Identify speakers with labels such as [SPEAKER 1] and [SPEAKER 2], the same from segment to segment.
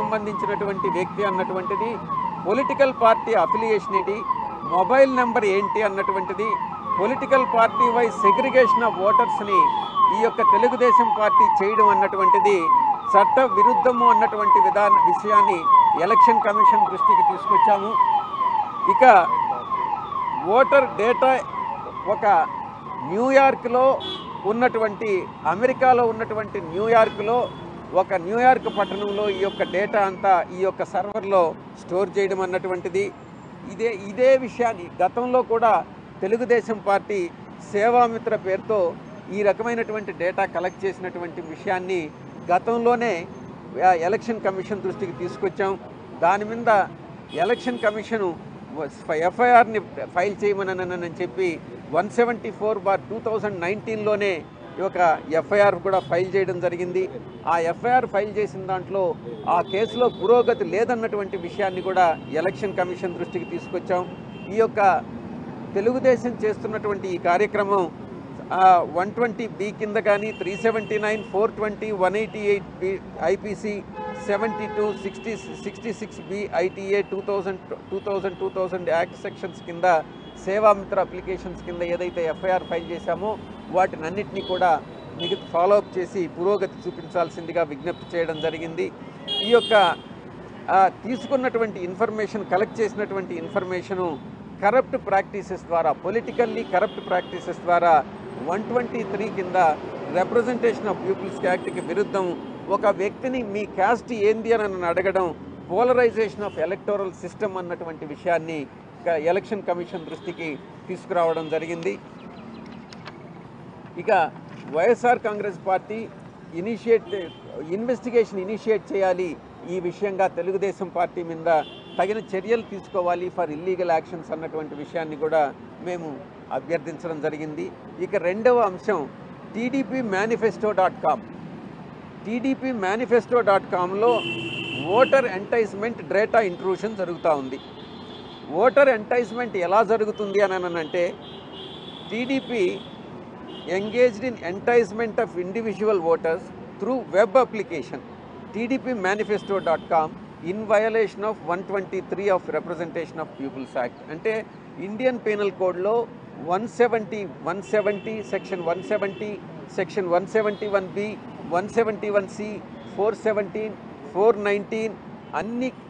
[SPEAKER 1] సంబంధించినటువంటి వ్యక్తి అన్నటువంటిది, పొలిటికల్ పార్టీ అఫిలియేషన్ ఏంటి, మొబైల్ నెంబర్ ఏంటి అన్నటువంటిది, political party wise segregation of ఓటర్స్ని ఈ యొక్క తెలుగుదేశం పార్టీ చేయడం అన్నటువంటిది చట్ట విరుద్ధము అన్నటువంటి విషయాన్ని ఎలక్షన్ కమిషన్ దృష్టికి తీసుకొచ్చాము. ఇక ఓటర్ డేటా ఒక న్యూయార్క్లో ఉన్నటువంటి, అమెరికాలో ఉన్నటువంటి న్యూయార్క్లో ఒక న్యూయార్క్ పట్టణంలో ఈ యొక్క డేటా అంతా ఈ యొక్క సర్వర్లో స్టోర్ చేయడం అన్నటువంటిది, ఇదే విషయాన్ని గతంలో కూడా తెలుగుదేశం పార్టీ సేవామిత్ర పేరుతో ఈ రకమైనటువంటి డేటా కలెక్ట్ చేసినటువంటి విషయాన్ని గతంలోనే ఎలక్షన్ కమిషన్ దృష్టికి తీసుకొచ్చాం. దాని మీద ఎలక్షన్ కమిషను ఎఫ్ఐఆర్ని ఫైల్ చేయమని చెప్పి 174/2019లోనే ఒక ఎఫ్ఐఆర్ కూడా ఫైల్ చేయడం జరిగింది. ఆ ఎఫ్ఐఆర్ ఫైల్ చేసిన దాంట్లో ఆ కేసులో పురోగతి లేదన్నటువంటి విషయాన్ని కూడా ఎలక్షన్ కమిషన్ దృష్టికి తీసుకొచ్చాం. ఈ యొక్క తెలుగుదేశం చేస్తున్నటువంటి ఈ కార్యక్రమం 120B కింద కానీ 379, 420, 188B IPC, 72, 60, 66B ITA 2000 act sections కింద సేవామిత్ర అప్లికేషన్స్ కింద ఏదైతే ఎఫ్ఐఆర్ ఫైల్ చేశామో వాటినన్నింటినీ కూడా మిగతా ఫాలోఅప్ చేసి పురోగతి చూపించాల్సిందిగా విజ్ఞప్తి చేయడం జరిగింది. ఈ యొక్క తీసుకున్నటువంటి ఇన్ఫర్మేషన్, కలెక్ట్ చేసినటువంటి ఇన్ఫర్మేషను కరప్ట్ ప్రాక్టీసెస్ ద్వారా, పొలిటికల్లీ కరప్ట్ ప్రాక్టీసెస్ ద్వారా 123 కింద రిప్రజెంటేషన్ ఆఫ్ పీపుల్స్ యాక్ట్కి విరుద్ధం ఒక వ్యక్తిని మీ క్యాస్ట్ ఏంది అని అడగడం పోలరైజేషన్ ఆఫ్ ఎలక్టోరల్ సిస్టమ్ అన్నటువంటి విషయాన్ని ఎలక్షన్ కమిషన్ దృష్టికి తీసుకురావడం జరిగింది. ఇక YSR Congress party investigation initiate చేయాలి, ఈ విషయంగా తెలుగుదేశం పార్టీ మీద తగిన చర్యలు తీసుకోవాలి ఫర్ ఇల్లీగల్ యాక్షన్స్ అన్నటువంటి విషయాన్ని కూడా మేము అభ్యర్థించడం జరిగింది. ఇక రెండవ అంశం TDPmanifesto.com. TDPmanifesto.comలో ఓటర్ ఎంటైజ్మెంట్ డేటా ఇంట్రూషన్ జరుగుతూ ఉంది. ఓటర్ ఎంటైజ్మెంట్ ఎలా జరుగుతుంది అని అంటే TDP engaged in enticement of individual voters through web application TDPmanifesto.com in violation of 123 of Representation of Peoples Act. అంటే ఇండియన్ పీనల్ కోడ్లో 170 సెక్షన్ 170, సెక్షన్ 171B, 171C, 417, 419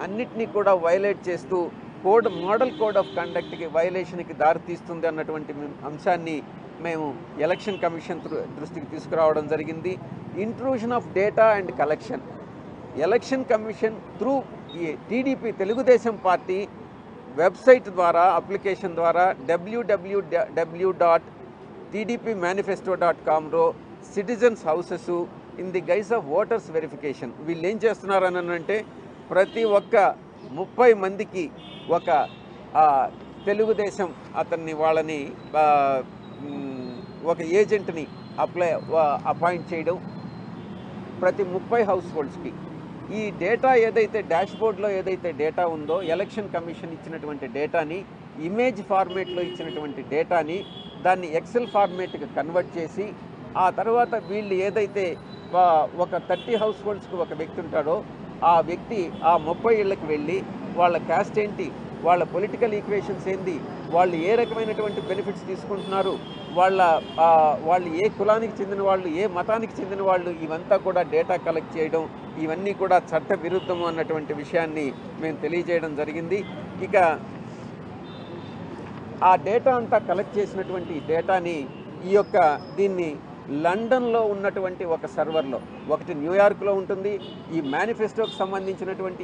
[SPEAKER 1] అన్నిటినీ కూడా వైలేట్ చేస్తూ మోడల్ కోడ్ ఆఫ్ కండక్ట్కి వైలేషన్కి దారితీస్తుంది అన్నటువంటి అంశాన్ని మేము ఎలక్షన్ కమిషన్ దృష్టికి తీసుకురావడం జరిగింది. Intrusion of data and collection, election commission through TDP Telugu Desam party website ద్వారా, అప్లికేషన్ ద్వారా www.tdpmanifesto.comలో citizens houses in the guise of voters verification వీళ్ళు ఏం చేస్తున్నారని అంటే ప్రతి ఒక్క 30 మందికి ఒక తెలుగుదేశం వాళ్ళని ఒక ఏజెంట్ని అపాయింట్ చేయడం ప్రతి 30 హౌస్ హోల్డ్స్కి. ఈ డేటా ఏదైతే డాష్బోర్డ్లో ఏదైతే డేటా ఉందో ఎలక్షన్ కమిషన్ ఇచ్చినటువంటి డేటాని, ఇమేజ్ ఫార్మేట్లో ఇచ్చినటువంటి డేటాని దాన్ని ఎక్సెల్ ఫార్మేట్కి కన్వర్ట్ చేసి ఆ తర్వాత వీళ్ళు ఏదైతే ఒక 30 హౌస్ హోల్డ్స్కి ఒక వ్యక్తి ఉంటాడో ఆ వ్యక్తి ఆ 30 ఇళ్ళకి వెళ్ళి వాళ్ళ క్యాస్ట్ ఏంటి, వాళ్ళ పొలిటికల్ ఈక్వేషన్స్ ఏంది, వాళ్ళు ఏ రకమైనటువంటి బెనిఫిట్స్ తీసుకుంటున్నారు, వాళ్ళు ఏ కులానికి చెందిన వాళ్ళు, ఏ మతానికి చెందిన వాళ్ళు, ఇవంతా కూడా డేటా కలెక్ట్ చేయడం, ఇవన్నీ కూడా చట్ట విరుద్ధము అన్నటువంటి విషయాన్ని మేము తెలియజేయడం జరిగింది. ఇక ఆ డేటా అంతా కలెక్ట్ చేసినటువంటి డేటాని దీన్ని లండన్లో ఉన్నటువంటి ఒక సర్వర్లో, ఒకటి న్యూయార్క్లో ఉంటుంది. ఈ మేనిఫెస్టోకి సంబంధించినటువంటి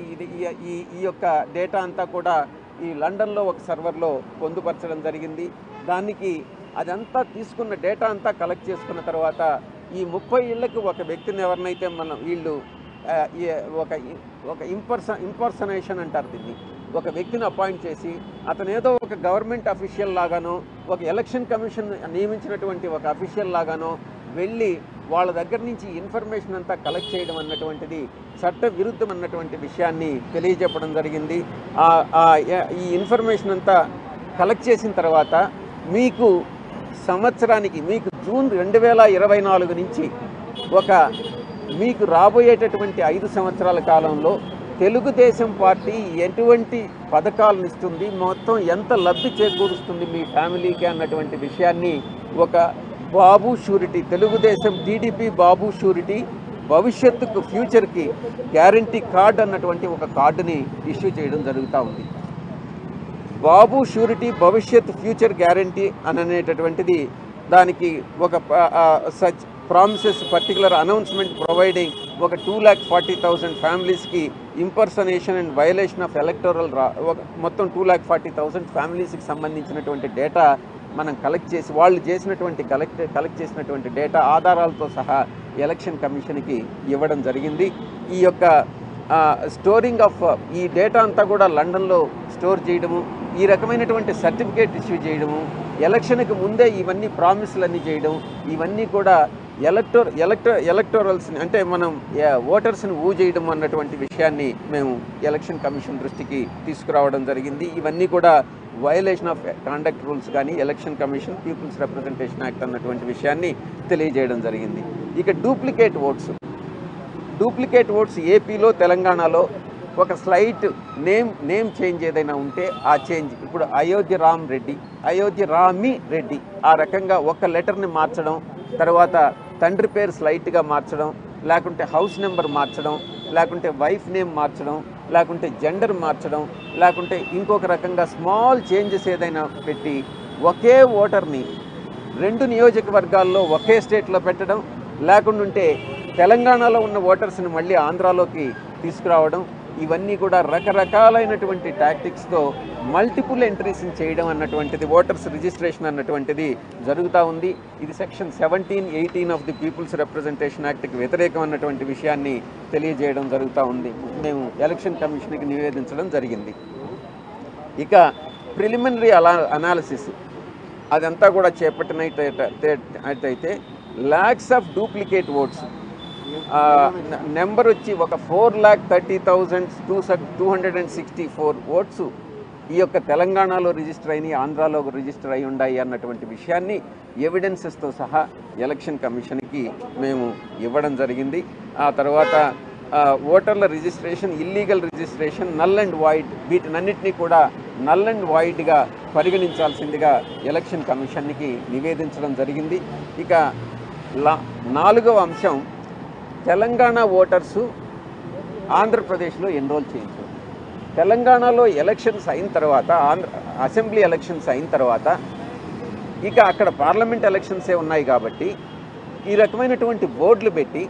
[SPEAKER 1] ఈ యొక్క డేటా అంతా కూడా ఈ లండన్లో ఒక సర్వర్లో పొందుపరచడం జరిగింది. దానికి అదంతా తీసుకున్న డేటా అంతా కలెక్ట్ చేసుకున్న తర్వాత ఈ 30 ఇళ్లకు ఒక వ్యక్తిని ఎవరినైతే వీళ్ళు ఒక ఇంపర్సనేషన్ అంటారు దీన్ని, ఒక వ్యక్తిని అపాయింట్ చేసి అతను ఏదో ఒక గవర్నమెంట్ అఫీషియల్ లాగానో, ఒక ఎలక్షన్ కమిషన్ నియమించినటువంటి ఒక అఫీషియల్ లాగానో వెళ్ళి వాళ్ళ దగ్గర నుంచి ఇన్ఫర్మేషన్ అంతా కలెక్ట్ చేయడం అన్నటువంటిది చట్ట విరుద్ధం అన్నటువంటి విషయాన్ని తెలియజెప్పడం జరిగింది. ఈ ఇన్ఫర్మేషన్ అంతా కలెక్ట్ చేసిన తర్వాత మీకు సంవత్సరానికి, మీకు జూన్ 2024 నుంచి మీకు రాబోయేటటువంటి 5 సంవత్సరాల కాలంలో తెలుగుదేశం పార్టీ ఎటువంటి పథకాలను ఇస్తుంది, మొత్తం ఎంత లబ్ధి చేకూరుస్తుంది మీ ఫ్యామిలీకి అన్నటువంటి విషయాన్ని ఒక బాబు షూరిటీ, తెలుగుదేశం టీడీపీ బాబు షూరిటీ భవిష్యత్తుకు ఫ్యూచర్కి గ్యారంటీ కార్డ్ అన్నటువంటి ఒక కార్డుని ఇష్యూ చేయడం జరుగుతూ ఉంది. బాబు షూరిటీ భవిష్యత్ ఫ్యూచర్ గ్యారంటీ అనేటటువంటిది దానికి ఒక such promises particular announcement providing ఒక 2,40,000 ఫ్యామిలీస్కి impersonation and violation of electoral మొత్తం 2,40,000 ఫ్యామిలీస్కి సంబంధించినటువంటి డేటా మనం కలెక్ట్ చేసి వాళ్ళు చేసినటువంటి కలెక్ట్ చేసినటువంటి డేటా ఆధారాలతో సహా ఎలక్షన్ కమిషన్కి ఇవ్వడం జరిగింది. ఈ యొక్క స్టోరింగ్ ఆఫ్ ఈ డేటా అంతా కూడా లండన్లో స్టోర్ చేయడము, ఈ రకమైనటువంటి సర్టిఫికేట్ ఇష్యూ చేయడము, ఎలక్షన్కి ముందే ఇవన్నీ ప్రామిస్లన్నీ చేయడం, ఇవన్నీ కూడా ఎలక్టోరల్స్ని అంటే మనం ఓటర్స్ని చేయడం అన్నటువంటి విషయాన్ని మేము ఎలక్షన్ కమిషన్ దృష్టికి తీసుకురావడం జరిగింది. ఇవన్నీ కూడా వయలేషన్ ఆఫ్ కాండక్ట్ రూల్స్ కానీ election commission peoples representation act అన్నటువంటి విషయాన్ని తెలియజేయడం జరిగింది. ఇక డూప్లికేట్ ఓట్స్ ఏపీలో తెలంగాణలో ఒక స్లైట్ నేమ్ చేంజ్ ఏదైనా ఉంటే ఆ చేంజ్ ఇప్పుడు అయోధ్య రామి రెడ్డి ఆ రకంగా ఒక లెటర్ని మార్చడం, తర్వాత తండ్రి పేరు స్లైట్గా మార్చడం, లేకుంటే హౌస్ నెంబర్ మార్చడం, లేకుంటే వైఫ్ నేమ్ మార్చడం, లేకుంటే జెండర్ మార్చడం, లేకుంటే ఇంకొక రకంగా స్మాల్ చేంజెస్ ఏదైనా పెట్టి ఒకే ఓటర్ని 2 నియోజకవర్గాల్లో ఒకే స్టేట్లో పెట్టడం, లేకుంటే తెలంగాణలో ఉన్న ఓటర్స్ని మళ్ళీ ఆంధ్రాలోకి తీసుకురావడం, ఇవన్నీ కూడా రకరకాలైనటువంటి టాక్టిక్స్తో మల్టిపుల్ ఎంట్రీస్ని చేయడం అన్నటువంటిది ఓటర్స్ రిజిస్ట్రేషన్ అన్నటువంటిది జరుగుతూ ఉంది. ఇది section 17-18 of the people's representation యాక్ట్కి వ్యతిరేకం అన్నటువంటి విషయాన్ని తెలియజేయడం జరుగుతూ ఉంది. మేము ఎలక్షన్ కమిషన్కి నివేదించడం జరిగింది. ఇక ప్రిలిమినరీ అనాలిసిస్ అదంతా కూడా చేపట్టినట్టయితే lakhs of duplicate votes number వచ్చి ఒక 4,30,264 ఓట్స్ ఈ యొక్క తెలంగాణలో రిజిస్టర్ అయినాయి, ఆంధ్రాలో రిజిస్టర్ అయి ఉన్నాయి అన్నటువంటి విషయాన్ని ఎవిడెన్సెస్తో సహా ఎలక్షన్ కమిషన్కి మేము ఇవ్వడం జరిగింది. ఆ తర్వాత ఓటర్ల registration, illegal registration, null and void వీటినన్నింటినీ కూడా నల్ అండ్ వాయిడ్గా పరిగణించాల్సిందిగా ఎలక్షన్ కమిషన్కి నివేదించడం జరిగింది. ఇక 4వ అంశం తెలంగాణ ఓటర్సు ఆంధ్రప్రదేశ్లో ఎన్రోల్ చేయించారు. తెలంగాణలో ఎలక్షన్స్ అయిన తర్వాత అసెంబ్లీ ఎలక్షన్స్ అయిన తర్వాత ఇక అక్కడ పార్లమెంట్ ఎలక్షన్సే ఉన్నాయి కాబట్టి ఈ రకమైనటువంటి బోర్డులు పెట్టి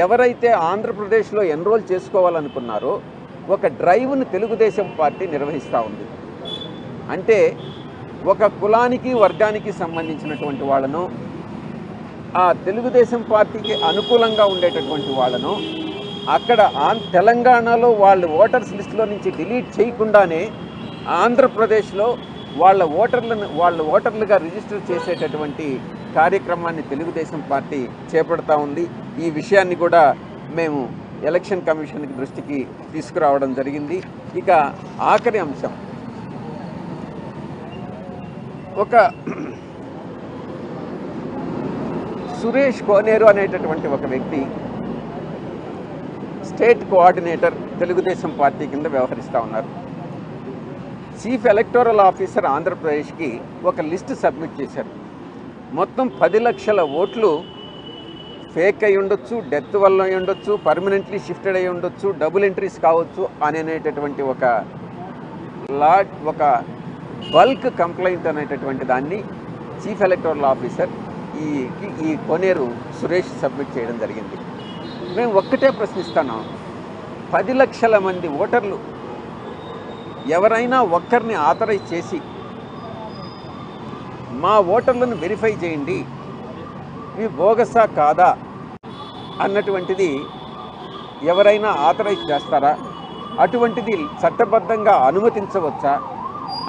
[SPEAKER 1] ఎవరైతే ఆంధ్రప్రదేశ్లో ఎన్రోల్ చేసుకోవాలనుకున్నారో ఒక డ్రైవ్ను తెలుగుదేశం పార్టీ నిర్వహిస్తూ ఉంది. అంటే ఒక కులానికి వర్గానికి సంబంధించినటువంటి వాళ్ళను, ఆ తెలుగుదేశం పార్టీకి అనుకూలంగా ఉండేటటువంటి వాళ్ళను అక్కడ తెలంగాణలో వాళ్ళు ఓటర్స్ లిస్టులో నుంచి డిలీట్ చేయకుండానే ఆంధ్రప్రదేశ్లో వాళ్ళ ఓటర్లుగా రిజిస్టర్ చేసేటటువంటి కార్యక్రమాన్ని తెలుగుదేశం పార్టీ చేపడతా ఉంది. ఈ విషయాన్ని కూడా మేము ఎలక్షన్ కమిషన్కి దృష్టికి తీసుకురావడం జరిగింది. ఇక ఆఖరి అంశం, ఒక సురేష్ కోనేరు అనేటటువంటి ఒక వ్యక్తి స్టేట్ కోఆర్డినేటర్ తెలుగుదేశం పార్టీ కింద వ్యవహరిస్తూ ఉన్నారు. చీఫ్ ఎలక్టోరల్ ఆఫీసర్ ఆంధ్రప్రదేశ్కి ఒక లిస్ట్ సబ్మిట్ చేశారు. మొత్తం 10 లక్షల ఓట్లు ఫేక్ అయి ఉండొచ్చు, డెత్ వల్ల అయి ఉండొచ్చు, పర్మనెంట్లీ షిఫ్టెడ్ అయి ఉండొచ్చు, డబుల్ ఎంట్రీస్ కావచ్చు అనేటటువంటి ఒక బల్క్ కంప్లైంట్ అనేటటువంటి దాన్ని చీఫ్ ఎలక్టోరల్ ఆఫీసర్ ఈ కోనేరు సురేష్ సబ్మిట్ చేయడం జరిగింది. మేము ఒక్కటే ప్రశ్నిస్తున్నాం, 10 లక్షల మంది ఓటర్లు ఎవరైనా ఒక్కరిని ఆథరైజ్ చేసి మా ఓటర్లను వెరిఫై చేయండి, ఇవి బోగసా కాదా అన్నటువంటిది ఎవరైనా ఆథరైజ్ చేస్తారా, అటువంటిది చట్టబద్ధంగా అనుమతించవచ్చా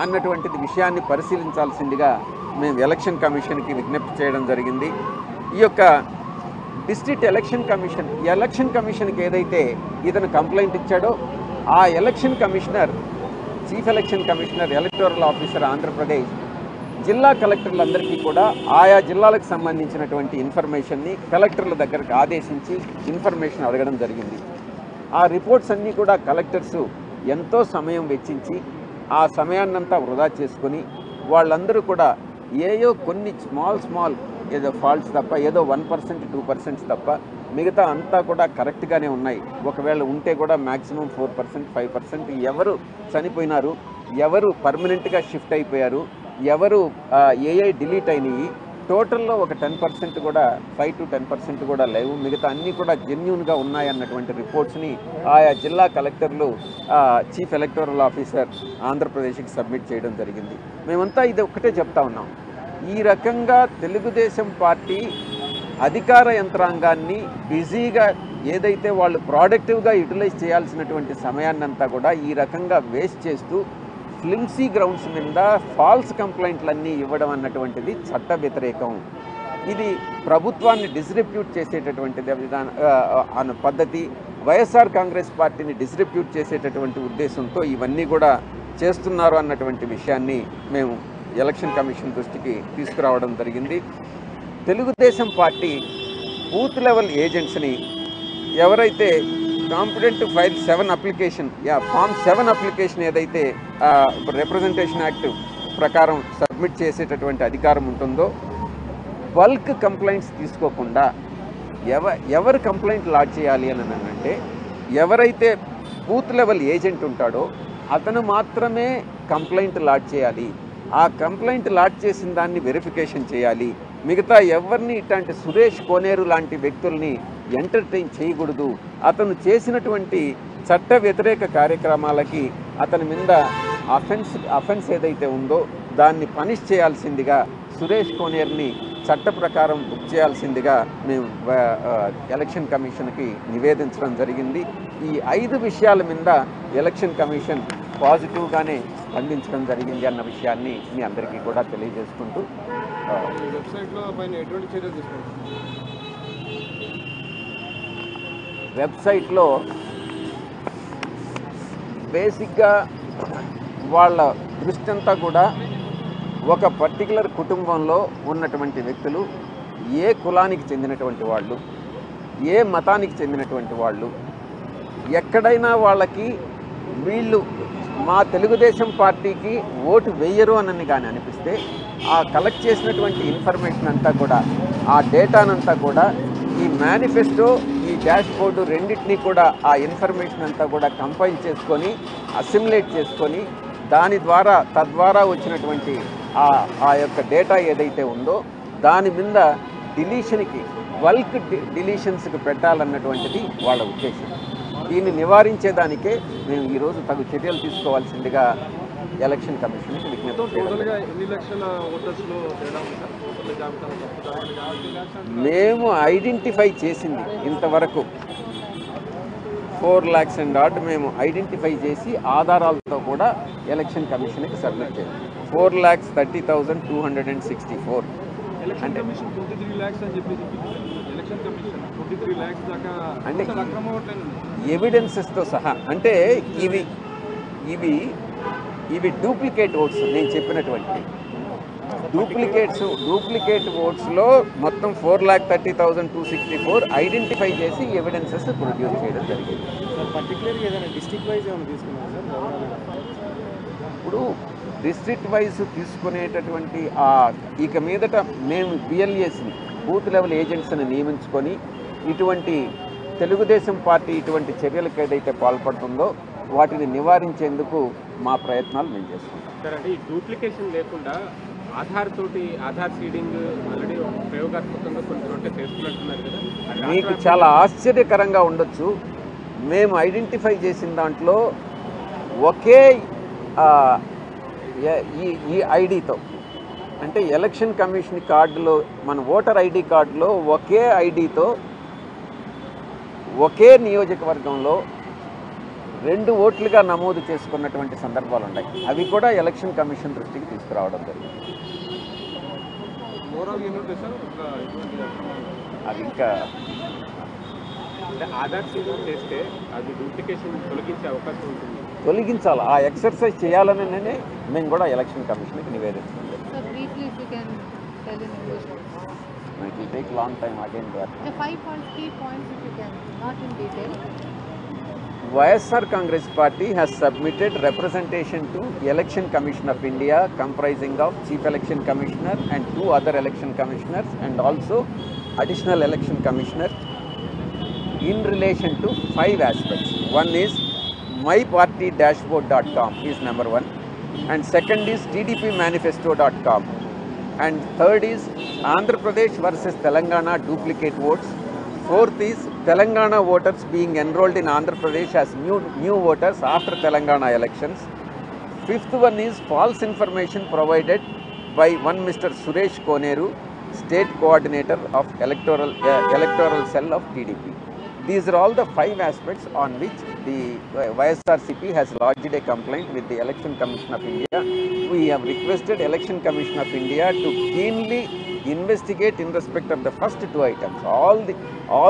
[SPEAKER 1] అన్నటువంటిది విషయాన్ని పరిశీలించాల్సిందిగా మేము ఎలక్షన్ కమిషన్కి విజ్ఞప్తి చేయడం జరిగింది. ఈ యొక్క డిస్ట్రిక్ట్ ఎలక్షన్ కమిషన్కి ఏదైతే ఇతను కంప్లైంట్ ఇచ్చాడో ఆ election commissioner, chief election commissioner, electoral officer Andhra Pradesh జిల్లా కలెక్టర్లందరికీ కూడా ఆయా జిల్లాలకు సంబంధించినటువంటి ఇన్ఫర్మేషన్ని కలెక్టర్ల దగ్గరకు ఆదేశించి ఇన్ఫర్మేషన్ అడగడం జరిగింది. ఆ రిపోర్ట్స్ అన్నీ కూడా కలెక్టర్స్ ఎంతో సమయం వెచ్చించి ఆ సమయాన్నంతా వృధా చేసుకొని వాళ్ళందరూ కూడా ఏయో కొన్ని స్మాల్ ఏదో ఫాల్ట్స్ తప్ప, ఏదో 1% 2% తప్ప మిగతా అంతా కూడా కరెక్ట్గానే ఉన్నాయి. ఒకవేళ ఉంటే కూడా మ్యాక్సిమం 4% 5% ఎవరు చనిపోయినారు, ఎవరు పర్మనెంట్గా షిఫ్ట్ అయిపోయారు, ఎవరు ఏఐ డిలీట్ అయినాయి, టోటల్లో ఒక 10% కూడా 5 to 10% కూడా లేవు. మిగతా అన్నీ కూడా జెన్యూన్గా ఉన్నాయన్నటువంటి రిపోర్ట్స్ని ఆయా జిల్లా కలెక్టర్లు చీఫ్ ఎలక్టోరల్ ఆఫీసర్ ఆంధ్రప్రదేశ్కి సబ్మిట్ చేయడం జరిగింది. మేమంతా ఇది ఒక్కటే చెప్తా ఉన్నాం, ఈ రకంగా తెలుగుదేశం పార్టీ అధికార యంత్రాంగాన్ని బిజీగా ఏదైతే వాళ్ళు ప్రోడక్టివ్గా యూటిలైజ్ చేయాల్సినటువంటి సమయాన్నంతా కూడా ఈ రకంగా వేస్ట్ చేస్తూ ఫ్లిమ్సీ గ్రౌండ్స్ మీద ఫాల్స్ కంప్లైంట్లన్నీ ఇవ్వడం అన్నటువంటిది చట్ట వ్యతిరేకం. ఇది ప్రభుత్వాన్ని డిస్రెప్యూట్ చేసేటటువంటిది అన్న పద్ధతి, వైఎస్ఆర్ కాంగ్రెస్ పార్టీని డిస్రెప్యూట్ చేసేటటువంటి ఉద్దేశంతో ఇవన్నీ కూడా చేస్తున్నారు అన్నటువంటి విషయాన్ని మేము ఎలక్షన్ కమిషన్ దృష్టికి తీసుకురావడం జరిగింది. తెలుగుదేశం పార్టీ బూత్ లెవెల్ ఏజెంట్స్ని ఎవరైతే competent file 7 application form 7 application ఏదైతే రిప్రజెంటేషన్ యాక్ట్ ప్రకారం సబ్మిట్ చేసేటటువంటి అధికారం ఉంటుందో బల్క్ కంప్లైంట్స్ తీసుకోకుండా ఎవరు కంప్లైంట్ లాడ్జ్ చేయాలి అని అంటే ఎవరైతే బూత్ లెవెల్ ఏజెంట్ ఉంటాడో అతను మాత్రమే కంప్లైంట్ లాడ్జ్ చేయాలి. ఆ కంప్లైంట్ లాడ్జ్ చేసిన దాన్ని వెరిఫికేషన్ చేయాలి. మిగతా ఎవరిని ఇట్లాంటి సురేష్ కోనేరు లాంటి వ్యక్తుల్ని ఎంటర్టైన్ చేయకూడదు. అతను చేసినటువంటి చట్ట వ్యతిరేక కార్యక్రమాలకి అతని మీద అఫెన్స్ ఏదైతే ఉందో దాన్ని పనిష్ చేయాల్సిందిగా సురేష్ కోనేరుని చట్ట ప్రకారం బుక్ చేయాల్సిందిగా మేము ఎలక్షన్ కమిషన్కి నివేదించడం జరిగింది. ఈ 5 విషయాల మీద ఎలక్షన్ కమిషన్ పాజిటివ్గానే స్పందించడం జరిగింది అన్న విషయాన్ని మీ అందరికీ కూడా తెలియజేసుకుంటూ వెబ్సైట్లో బేసిక్గా వాళ్ళ దృష్టి అంతా కూడా ఒక పర్టికులర్ కుటుంబంలో ఉన్నటువంటి వ్యక్తులు, ఏ కులానికి చెందినటువంటి వాళ్ళు, ఏ మతానికి చెందినటువంటి వాళ్ళు, ఎక్కడైనా వాళ్ళకి వీళ్ళు మా తెలుగుదేశం పార్టీకి ఓటు వేయరు అని కానీ అనిపిస్తే ఆ కలెక్ట్ చేసినటువంటి ఇన్ఫర్మేషన్ అంతా కూడా, ఆ డేటానంతా కూడా ఈ మేనిఫెస్టో, ఈ డాష్ బోర్డు రెండింటినీ కూడా ఆ ఇన్ఫర్మేషన్ అంతా కూడా కంపైల్ చేసుకొని అసిమ్యులేట్ చేసుకొని తద్వారా వచ్చినటువంటి ఆ యొక్క డేటా ఏదైతే ఉందో దాని మీద డిలీషన్కి, బల్క్ డిలీషన్స్కి పెట్టాలన్నటువంటిది వాళ్ళ ఉద్దేశం. దీన్ని నివారించేదానికే మేము ఈరోజు తగు చర్యలు తీసుకోవాల్సిందిగా ఎలక్షన్ కమిషన్కి విజ్ఞప్తి. మేము ఐడెంటిఫై చేసింది ఇంతవరకు 4 lakhs and odd మేము ఐడెంటిఫై చేసి ఆధారాలతో కూడా ఎలక్షన్ కమిషన్కి సబ్మిట్ చేయాలి. 4,30,264 అంటే ఎవిడెన్సెస్తో సహా. అంటే ఇవి డూప్లికేట్ ఓట్స్. నేను చెప్పినటువంటి డూప్లికేట్ ఓట్స్లో మొత్తం 4,30,264 ఐడెంటిఫై చేసి ఎవిడెన్సెస్ ప్రొడ్యూస్ చేయడం జరిగింది. ఇప్పుడు డిస్ట్రిక్ట్ వైజ్ తీసుకునేటటువంటి ఇక మీదట మేము పిఎల్ఏస్ని, బూత్ లెవెల్ ఏజెంట్స్ని నియమించుకొని ఇటువంటి తెలుగుదేశం పార్టీ ఇటువంటి చర్యలకు ఏదైతే పాల్పడుతుందో వాటిని నివారించేందుకు మా ప్రయత్నాలు మేము చేసుకుంటాం.
[SPEAKER 2] సార్, అంటే ఈ డూప్లికేషన్ లేకుండా ఆధార్ సీడింగ్ ఆల్రెడీ ప్రయోగాత్మకంగా కొన్ని చోట్ల చేస్తున్నట్టున్నారు కదా.
[SPEAKER 1] మీకు చాలా ఆశ్చర్యకరంగా ఉండొచ్చు, మేము ఐడెంటిఫై చేసిన దాంట్లో ఒకే ఈ ఐడితో, అంటే ఎలక్షన్ కమిషన్ కార్డులో, మన ఓటర్ ఐడి కార్డులో ఒకే ఐడితో ఒకే నియోజకవర్గంలో 2 ఓట్లుగా నమోదు చేసుకున్నటువంటి సందర్భాలు ఉన్నాయి. అవి కూడా ఎలక్షన్ కమిషన్ దృష్టికి తీసుకురావడం జరిగింది. అది ఇంకా
[SPEAKER 2] ఆధార్ సీడింగ్ చేస్తే అది డూప్లికేషన్ తొలగించే అవకాశం ఉంటుంది.
[SPEAKER 1] తొలగించాలి, ఆ ఎక్సర్సైజ్ చేయాలని మేము కూడా ఎలక్షన్ కమిషన్కి నివేదించాం. It will take long time again.
[SPEAKER 3] The 5 key points if you can, not in detail.
[SPEAKER 1] YSR Congress Party has submitted representation to Election Commission of India, comprising of Chief Election Commissioner and 2 other election commissioners and also additional election commissioner in relation to 5 aspects. One is mypartydashboard.com is number 1, and second is tdpmanifesto.com, and third is Andhra Pradesh versus Telangana duplicate votes. Fourth is Telangana voters being enrolled in Andhra Pradesh as new voters after Telangana elections. Fifth one is false information provided by one Mr. Suresh Koneru, State Coordinator of Electoral Cell of TDP. These are all the 5 aspects on which the YSRCP has lodged a complaint with the Election Commission of India. We have requested Election Commission of India to keenly investigate in respect of the first 2 items, all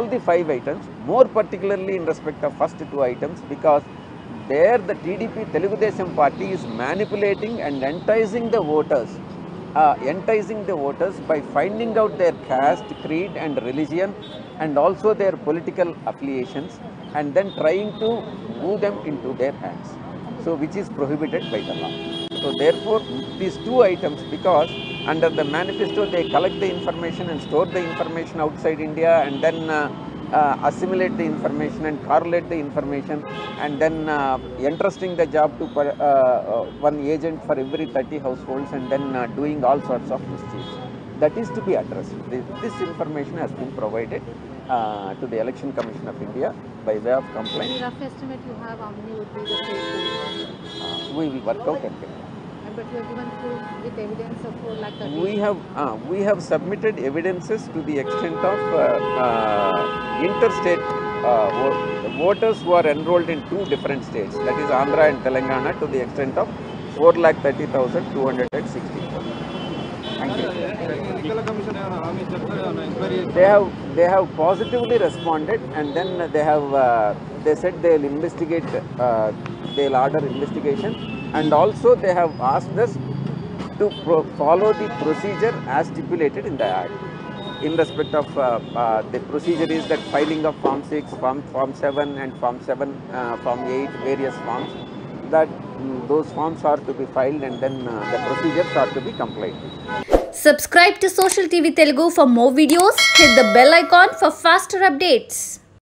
[SPEAKER 1] the 5 items, more particularly in respect of first 2 items, because there the TDP Telugu Desam party is manipulating and enticing the voters by finding out their caste, creed and religion and also their political affiliations, and then trying to move them into their hands, so which is prohibited by the law. So therefore these 2 items, because under the manifesto they collect the information and store the information outside India and then assimilate the information and correlate the information and then entrusting the job to one agent for every 30 households and then doing all sorts of mischiefs. That is to be addressed. This information has been provided to the Election Commission of India by way of complaint.
[SPEAKER 3] Any rough estimate you have how many would be the fake polls?
[SPEAKER 1] We will work out and get.
[SPEAKER 3] But you have given proof with evidence of 4,30,000.
[SPEAKER 1] We have submitted evidences to the extent of interstate voters who are enrolled in 2 different states, that is Andhra and Telangana, to the extent of 4,30,264. Thank you. They have positively responded, and then they said they will investigate. They will order investigation, and also they have asked us to follow the procedure as stipulated in the Act. In respect of the procedure is that filing of Form 6, Form 7 and Form 8, various forms, that those forms are to be filed and then the procedures are to be complied with.
[SPEAKER 4] Subscribe to Social TV Telugu for more videos. Hit the bell icon for faster updates.